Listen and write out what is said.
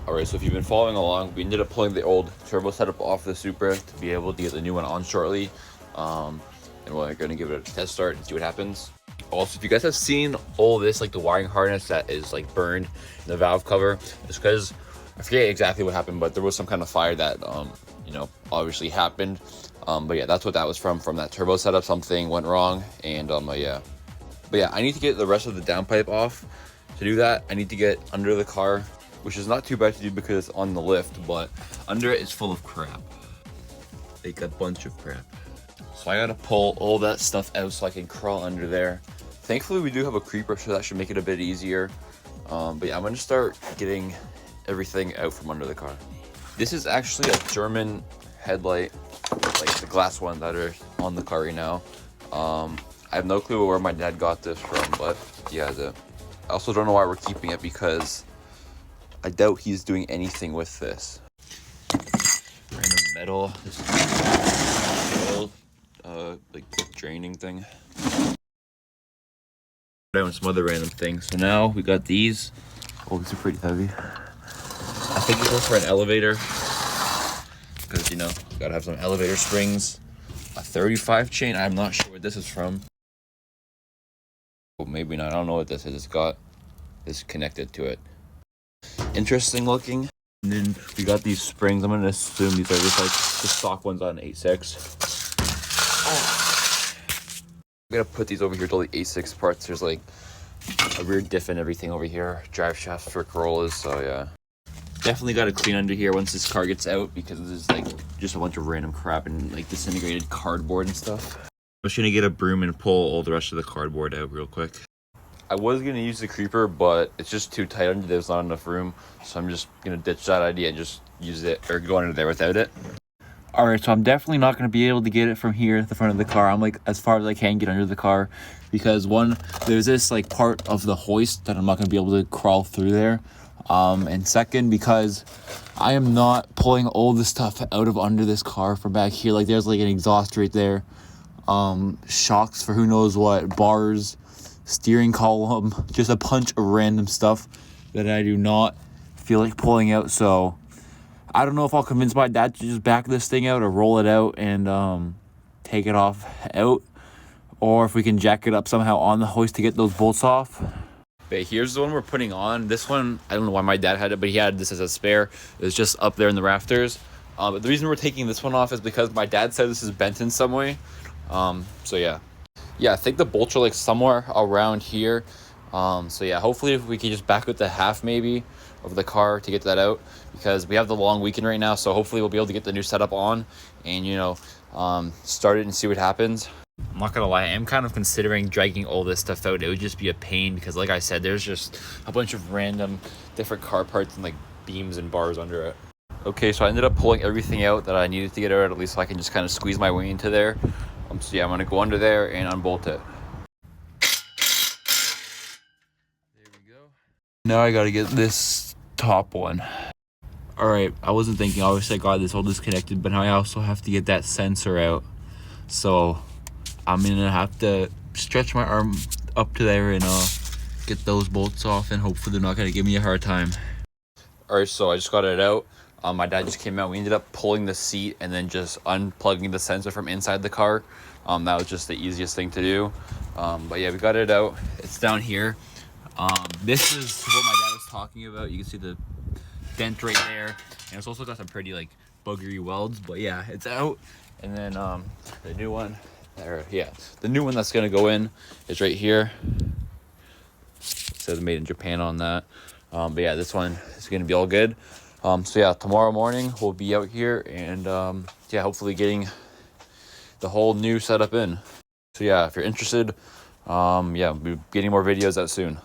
Alright, so if you've been following along, we ended up pulling the old turbo setup off the Supra to be able to get the new one on shortly. And we're going to give it a test start and see what happens. Also, if you guys have seen all this, like the wiring harness that is like burned in the valve cover, it's because I forget exactly what happened, but there was some kind of fire that, you know, obviously happened. But yeah, that's what that was from that turbo setup. Something went wrong, and yeah. But yeah, I need to get the rest of the downpipe off. To do that, I need to get under the car, which is not too bad to do because it's on the lift, but under it is full of crap. Like a bunch of crap. So I gotta pull all that stuff out so I can crawl under there. Thankfully, we do have a creeper, so that should make it a bit easier. But yeah, I'm gonna start getting everything out from under the car. This is actually a German headlight, like the glass one that are on the car right now. I have no clue where my dad got this from, but yeah, I also don't know why we're keeping it because I doubt he's doing anything with this. Random metal. This is old, like draining thing. And some other random things. So now we got these. Oh, these are pretty heavy. I think these are for an elevator because, you know, gotta have some elevator springs. A 35 chain. I'm not sure what this is from. Well, maybe not. I don't know what this is. It's got this connected to it. Interesting looking. And then we got these springs. I'm gonna assume these are just like the stock ones on 8.6. I'm gonna put these over here to all the 8.6 parts. There's like a rear diff and everything over here. Drive shafts for Corollas, so yeah. Definitely gotta clean under here once this car gets out because this is like just a bunch of random crap and like disintegrated cardboard and stuff. I'm just gonna get a broom and pull all the rest of the cardboard out real quick. I was gonna use the creeper, but it's just too tight under there. There's not enough room, so I'm just gonna ditch that idea and just use it or go under there without it. All right, so I'm definitely not gonna be able to get it from here, the front of the car. I'm like as far as I can get under the car because one, there's this like part of the hoist that I'm not gonna be able to crawl through there. And second, because I am not pulling all the stuff out of under this car from back here. Like there's like an exhaust right there, shocks for who knows what, bars, steering column, just a bunch of random stuff that I do not feel like pulling out. So I don't know if I'll convince my dad to just back this thing out or roll it out and take it off out, or if we can jack it up somehow on the hoist to get those bolts off. But here's the one we're putting on. This one, I don't know why my dad had it, but he had this as a spare. It was just up there in the rafters. But the reason we're taking this one off is because my dad said this is bent in some way. So yeah. Yeah, I think the bolts are like somewhere around here. So yeah, hopefully if we can just back with the half maybe of the car to get that out, because we have the long weekend right now. So hopefully we'll be able to get the new setup on and, you know, start it and see what happens. I'm not gonna lie, I am kind of considering dragging all this stuff out. It would just be a pain because, like I said, there's just a bunch of random different car parts and like beams and bars under it. Okay, so I ended up pulling everything out that I needed to get out, at least so I can just kind of squeeze my way into there. So yeah, I'm gonna go under there and unbolt it. There we go. Now I gotta get this top one. All right, I wasn't thinking, obviously I got this all disconnected, but now I also have to get that sensor out. So I'm gonna have to stretch my arm up to there and get those bolts off, and hopefully they're not gonna give me a hard time. All right, so I just got it out. My dad just came out. We ended up pulling the seat and then just unplugging the sensor from inside the car. That was just the easiest thing to do. But yeah, we got it out. It's down here. This is what my dad was talking about. You can see the dent right there, and it's also got some pretty like buggery welds. But yeah, it's out. And then the new one. Yeah, the new one that's gonna go in is right here. It says made in Japan on that. But yeah, this one is gonna be all good. So yeah, tomorrow morning we'll be out here and yeah, hopefully getting the whole new setup in. So yeah, if you're interested, yeah, we'll be getting more videos out soon.